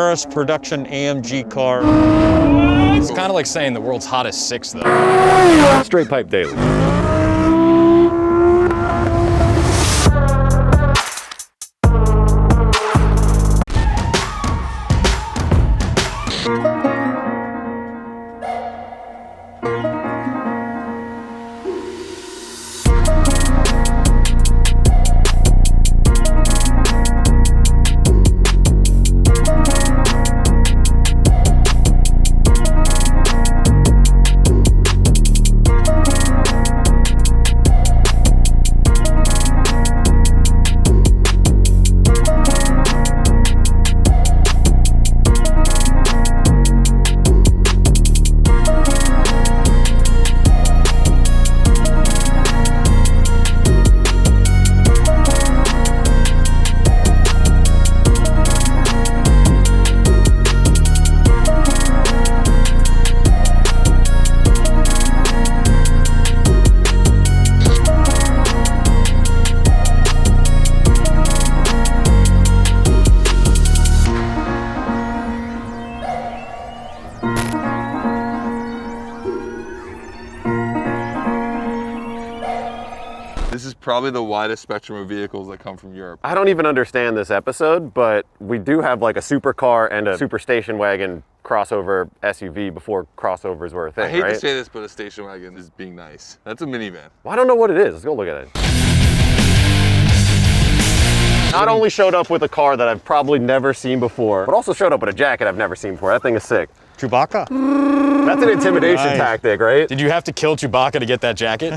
rarest production AMG car. It's kind of like saying the world's hottest 6, though. Straight Pipe Daily. This is probably the widest spectrum of vehicles that come from Europe. I don't even understand this episode, but we do have like a supercar and a super station wagon crossover SUV before crossovers were a thing, I hate right? to say this, but a station wagon is being nice. That's a minivan. Well, I don't know what it is. Let's go look at it. Not only showed up with a car that I've probably never seen before, but also showed up with a jacket I've never seen before. That thing is sick. Chewbacca? That's an intimidation tactic, right? Did you have to kill Chewbacca to get that jacket?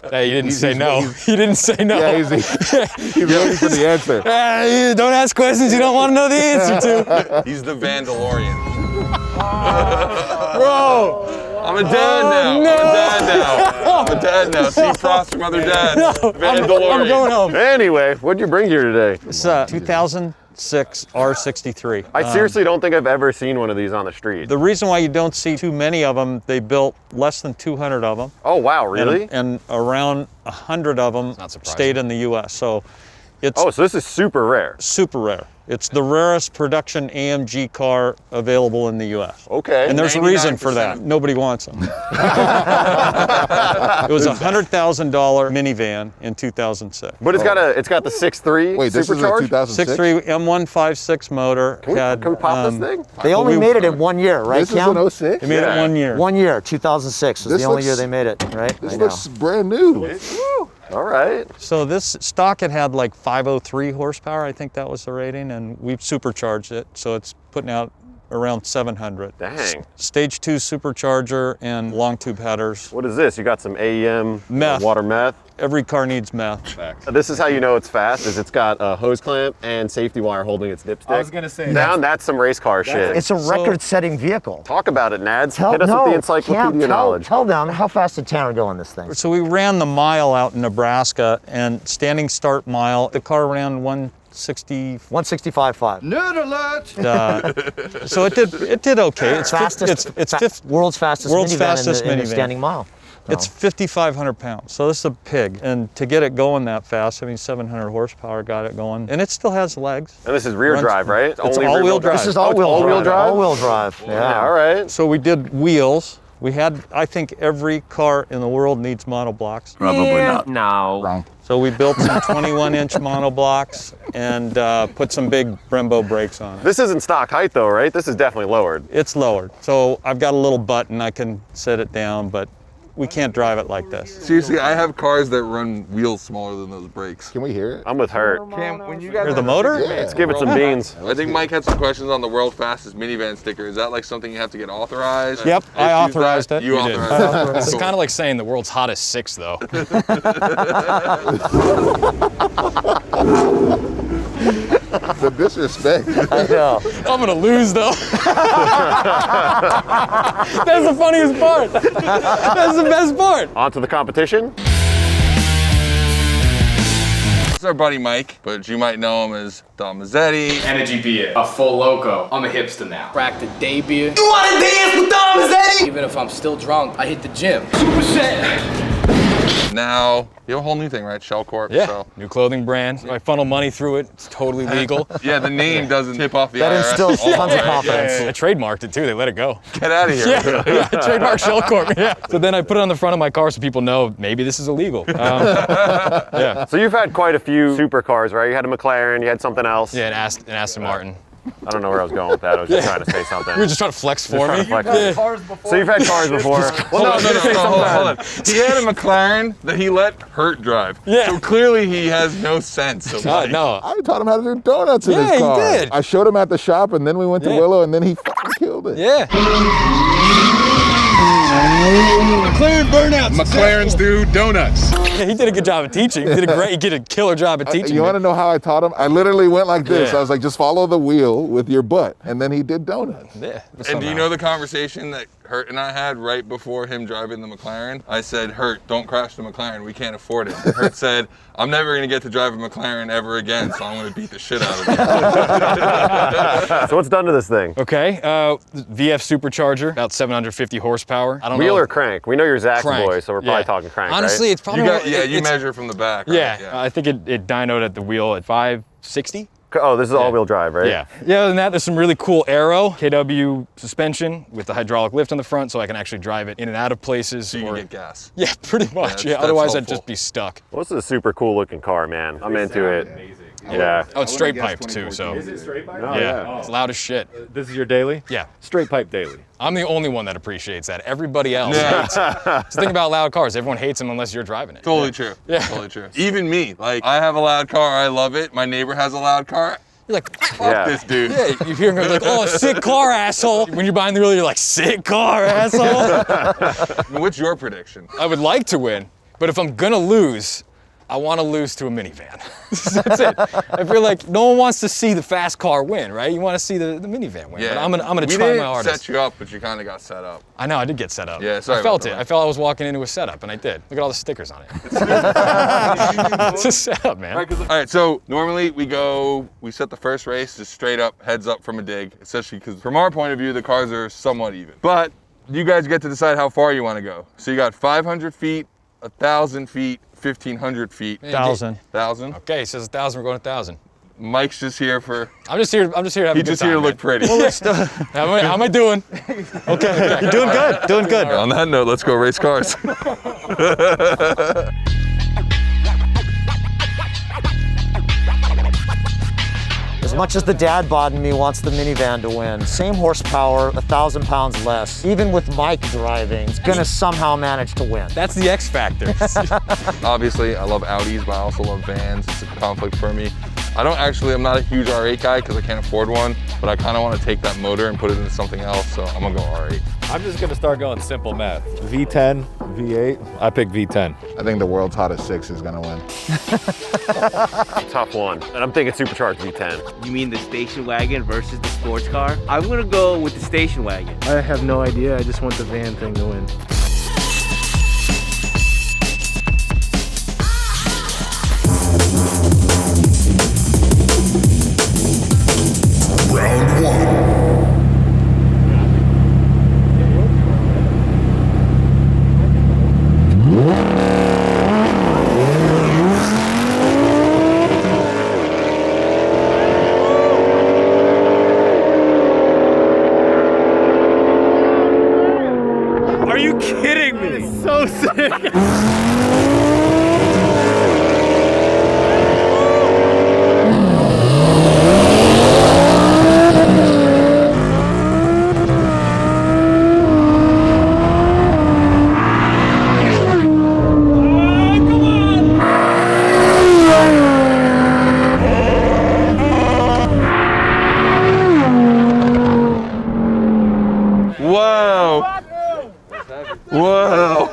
Hey, you didn't say no. You didn't say no. Yeah, he's waiting for the answer. Hey, don't ask questions you don't want to know the answer to. He's the Vandalorian. Bro! I'm a dad now. No. I'm a dad now. I'm a dad now. Steve Frost from Other Dads. No, Vandalorian. I'm going home. Anyway, what'd you bring here today? It's 2006 R63. I seriously don't think I've ever seen one of these on the street. The reason why you don't see too many of them, they built less than 200 of them. Oh, wow, really? And around 100 of them not surprising. stayed in the US. So it's Oh, so this is super rare. super rare. It's the rarest production AMG car available in the US. Okay. And there's a reason for that. Nobody wants them. It was a $100,000 minivan in 2006. But it's got the 6.3 Wait, this is a supercharged? 2006? 6.3 M156 motor. Can we pop this thing? They only made it in 1 year, right, This is Cam? an 06? They made it 1 year. 1 year, 2006 was This the only looks- year they made it, right? This I know. looks brand new. All right. So this stock, it had like 503 horsepower, I think that was the rating, and we've supercharged it, so it's putting out around 700. Dang. Stage 2 supercharger and long tube headers. What is this? You got some AEM Meth. water meth. Every car needs meth. This is how you know it's fast, is it's got a hose clamp and safety wire holding its dipstick. I was gonna say that's some race car shit. It's a record-setting vehicle. Talk about it, Nads. Hit us with the encyclopedia knowledge. Tell them how fast did Tanner go on this thing? So we ran the mile out in Nebraska, and standing start mile, the car ran 160. 165.5. Nerd alert! So it did okay. It's World's fastest World's minivan fastest in the minivan. standing mile. It's 5,500 pounds, so this is a pig. And to get it going that fast, I mean, 700 horsepower got it going. And it still has legs. And this is rear drive, right? It's Only all-wheel drive. This is Oh, it's all-wheel drive. drive? All-wheel drive, Yeah, all right. So we did wheels. We had, I think every car in the world needs monoblocks. Probably not. No. Wrong. So we built some 21-inch monoblocks and put some big Brembo brakes on it. This isn't stock height though, right? This is definitely lowered. It's lowered. So I've got a little button, I can set it down, but we can't drive it like this. Seriously, I have cars that run wheels smaller than those brakes. Can we hear it? I'm with her. Cam, when you guys Hear the motor? Yeah. Let's give it some beans. I think Mike had some questions on the world's fastest minivan sticker. Is that like something you have to get authorized? Yep, I Use authorized that? it. You You did. authorized it? This is Cool. kind of like saying the world's hottest 6, though. The disrespect. I know. I'm gonna lose, though. That's the funniest part. That's the best part. On to the competition. This is our buddy Mike, but you might know him as Don Mazzetti. Energy beer, a full loco. I'm a hipster now. Cracked a day beer. You wanna dance with Don Mazzetti? Even if I'm still drunk, I hit the gym. Now you have a whole new thing, right? Shell Corp. Yeah, So. new clothing brand. I funnel money through it. It's totally legal. Yeah, the name doesn't tip off the That IRS. instills at all, tons of right? confidence. I trademarked it too. They let it go. Get out of here. Yeah, trademark Shell Corp. Yeah. So then I put it on the front of my car so people know maybe this is illegal. Yeah. So you've had quite a few supercars, right? You had a McLaren, you had something else. Yeah, an Aston Martin. I don't know where I was going with that. I was just trying to say something. You were just trying to flex for me. So you've had cars before. Well, No, hold on. He had a McLaren that he let Hurt drive. Yeah. So clearly he has no sense of life. No. I taught him how to do donuts in Yeah, his he car. did. I showed him at the shop, and then we went to Yeah. Willow, and then he fucking killed it. Yeah. McLarens do donuts. Yeah, he did a good job of teaching. He did a killer job at teaching. You want to know how I taught him? I literally went like this. Yeah. I was like, just follow the wheel with your butt. And then he did donuts. Yeah. And do you know the conversation that Hurt and I had right before him driving the McLaren? I said, Hurt, don't crash the McLaren. We can't afford it. And Hurt said, I'm never going to get to drive a McLaren ever again, so I'm going to beat the shit out of it. So what's done to this thing? Okay, VF Supercharger, about 750 horsepower. I don't Wheel know. or crank? We know you're Zach's Crank. boy, so we're probably Yeah. talking crank, Honestly, right? it's probably You measure from the back, right? Yeah, I think it dynoed at the wheel at 560. Oh, this is all-wheel drive, right? Yeah. Yeah, other than that, there's some really cool aero, KW suspension with the hydraulic lift on the front so I can actually drive it in and out of places. So you can get gas. Yeah, pretty much. that's Otherwise, I'd helpful. just be stuck. Well, this is a super cool looking car, man. I'm into it. Yeah. Oh, it's straight piped too, so. Is it straight pipe? Yeah, it's loud as shit. This is your daily? Yeah. Straight pipe daily. I'm the only one that appreciates that. Everybody else hates it. It's the thing about loud cars. Everyone hates them unless you're driving it. Totally true. Yeah. Totally true. Even me. Like, I have a loud car. I love it. My neighbor has a loud car. You're like, Yeah. This dude. yeah, you hear him go like, oh, sick car, asshole. When you're behind the wheel, you're like, sick car, asshole. What's your prediction? I would like to win, but if I'm gonna lose, I want to lose to a minivan. That's it. I feel like no one wants to see the fast car win, right? You want to see the minivan win. But I'm gonna we try didn't my hardest. set you up, but you kind of got set up. I know I did get set up. Yeah, sorry I felt about it. that. I felt I was walking into a setup, and I did. Look at all the stickers on it. It's a setup, man. All right, so normally we set the first race just straight up, heads up from a dig, especially because from our point of view, the cars are somewhat even. But you guys get to decide how far you want to go. So you got 500 feet, 1,000 feet, 1,500 feet. 1,000. 1,000. Okay, he says 1,000. We're going 1,000. Mike's just here for. I'm just here to have a good He's just time, here to man. look pretty. How am I doing? Okay, you're doing good, doing good. On that note, let's go race cars. As much as the dad bod in me wants the minivan to win, same horsepower, 1,000 pounds less, even with Mike driving, it's gonna somehow manage to win. That's the X factor. Obviously, I love Audis, but I also love vans. It's a conflict for me. I'm not a huge R8 guy because I can't afford one, but I kind of want to take that motor and put it into something else, so I'm gonna go R8. I'm just gonna start going simple math. V10, V8. I pick V10. I think the world's hottest 6 is going to win. Tough one. And I'm thinking Supercharged V10. You mean the station wagon versus the sports car? I'm gonna go with the station wagon. I have no idea. I just want the van thing to win. Round 1. Are you kidding me? It's so sick. Whoa! Whoa!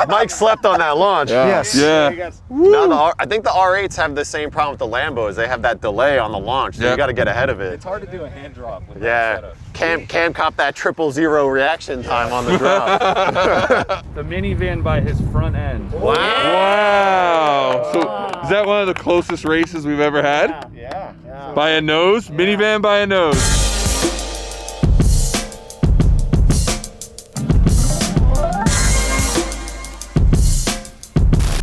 Mike slept on that launch. Yes. Yeah. Now I think the R8s have the same problem with the Lambos. They have that delay on the launch, so you got to get ahead of it. It's hard to do a hand drop with that Yeah. setup. Cam cop that 000 reaction time on the drop. The minivan by his front end. Wow. So is that one of the closest races we've ever had? Yeah. By a nose? Minivan by a nose.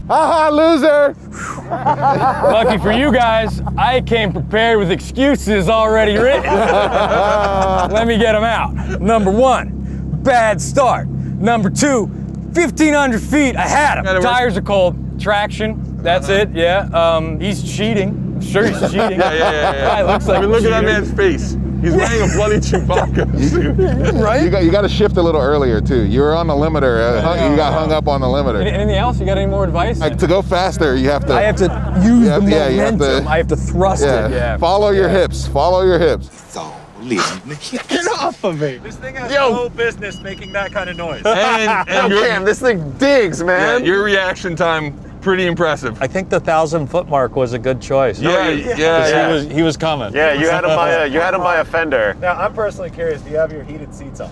Haha, loser! Lucky for you guys, I came prepared with excuses already written. Let me get them out. Number 1, bad start. Number 2, 1,500 feet, I had him. Tires are cold, traction, that's it, yeah. He's cheating, I'm sure he's cheating. Yeah. Looks like Look at that man's face. He's wearing a bloody Chewbacca suit. Right? You got to shift a little earlier too. You were on the limiter. You got hung up on the limiter. Anything else? You got any more advice? To go faster, you have to. I have to use the yeah, you have momentum. to- I have to thrust it. Yeah. Follow your hips. Follow your hips. Get off of me. This thing has no business making that kind of noise. And Cam, this thing digs, man. your reaction time, pretty impressive. I think the 1,000-foot mark was a good choice. Yeah. He was coming. Yeah, you had him by a fender. Now, I'm personally curious, do you have your heated seats on?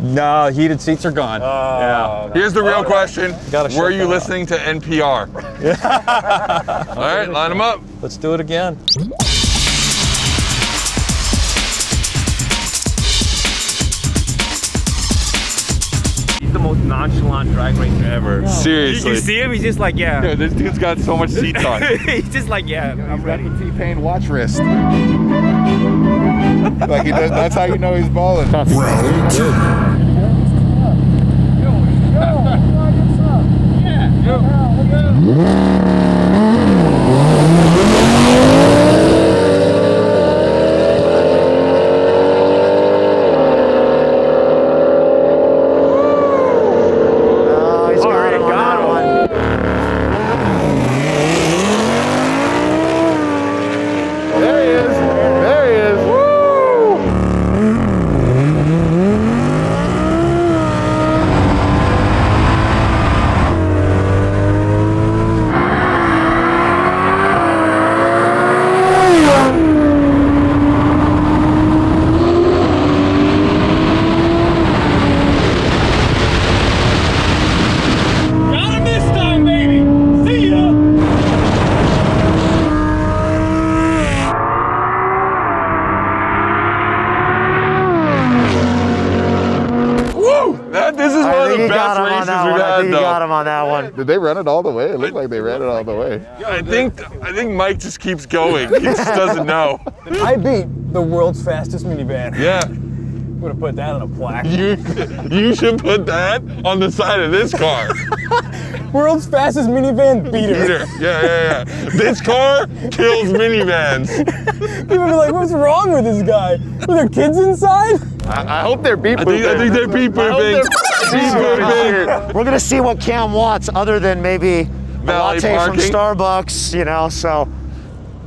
No, heated seats are gone. Yeah. Here's the real question. Gotta shut Were you that listening to NPR? All right, line them up. Let's do it again. He's the most nonchalant drag racer ever. Seriously. You see him? He's just like, yeah. Yeah, this dude's got so much seats on. He's just like, yeah, I'm ready. T-Pain watch wrist. Like he does, that's how you know he's balling. He's got him on that one. There he is. There he is. Woo! Got him this time, baby. See ya. Woo! This is one of the best races we've I had, think you got though. him on that one. Did they run it all the way? It looked like they ran it all the way. I think Mike just keeps going. He just doesn't know. I beat the world's fastest minivan. Yeah. Would have put that on a plaque. You should put that on the side of this car. World's fastest minivan beater. Peter. Yeah. This car kills minivans. People be like, what's wrong with this guy? Were there kids inside? I hope they're beep I booping. think they're beep booping. Beep booping. We're gonna see what Cam wants other than maybe a Valet latte parking. from Starbucks, you know, so.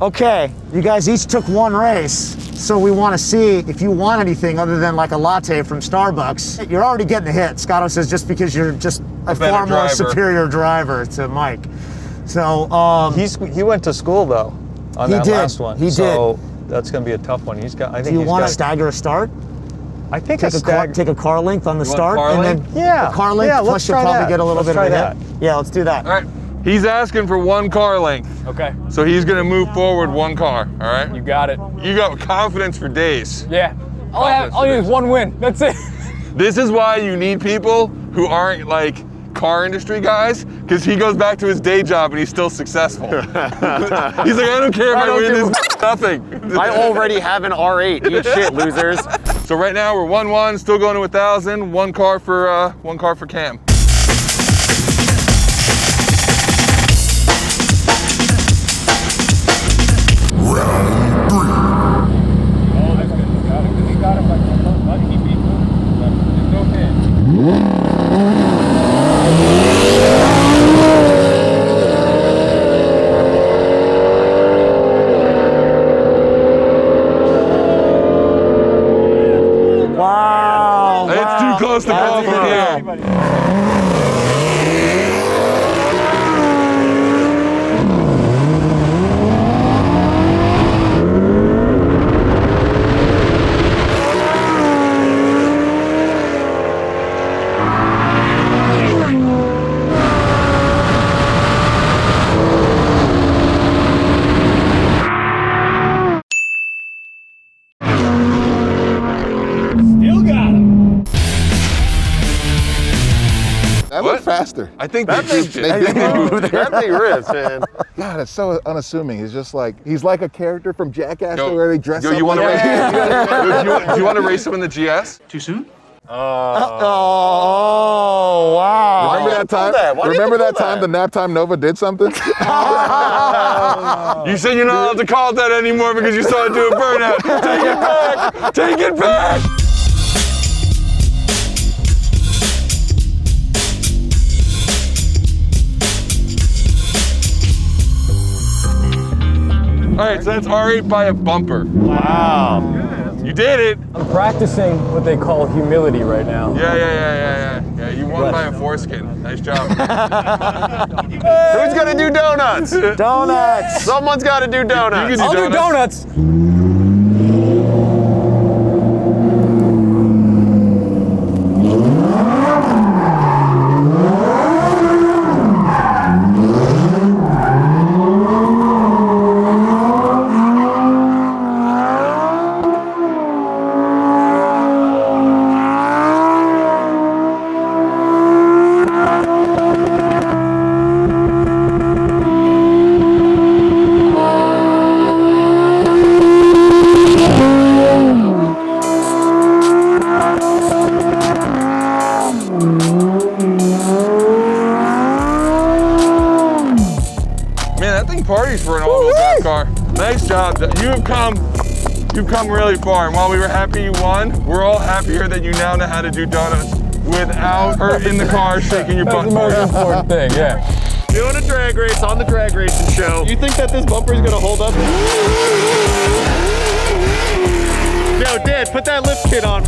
Okay, you guys each took one race, so we wanna see if you want anything other than like a latte from Starbucks. You're already getting the hit, Scotto says, just because you're just a better far more driver. superior driver to Mike. So, He went to school though on He that did. last one. He so that's going to be a tough one. He's got. I do think you he's want got, to stagger a start? I think Take a car length on the start, car and length? then Yeah. a car length. Yeah, plus let's you'll try probably that. get a little Let's bit of try a that. hit. Yeah, let's do that. All right. He's asking for one car length. Okay, So he's going to move forward one car. All right. you got it. You got confidence for days. Yeah. All you need is one win. That's it. This is why you need people who aren't like car industry guys, because he goes back to his day job and he's still successful. He's like, I don't care if I win this, nothing. I already have an R8. Eat shit, losers. So right now we're 1-1, still going to 1,000. One car for Cam. Wow. It's too close to call from here. either. I think That they thing, did. that thing rips, man. God, it's so unassuming. He's just like, he's like a character from Jackass where they dress up you want to like race? Do you want to race him in the GS? Too soon? Oh, wow. Remember that time? Remember that time the Nap Time Nova did something? You said you're not allowed to call it that anymore because you saw it do a burnout. Take it back! Take it back! All right, so that's R8 by a bumper. Wow. You did it. I'm practicing what they call humility right now. Yeah. You won by a foreskin. Nice job. Who's gonna do donuts? Donuts. Someone's gotta do donuts. You can I'll do donuts. Parties for an all-wheel drive car. Nice job. You've come really far. And while we were happy you won, we're all happier that you now know how to do donuts without hurting the car, shaking your butt. That's the most important thing, yeah. Doing a drag race on the drag racing show. You think that this bumper is gonna hold up? Yo, Dad, put that lift kit on.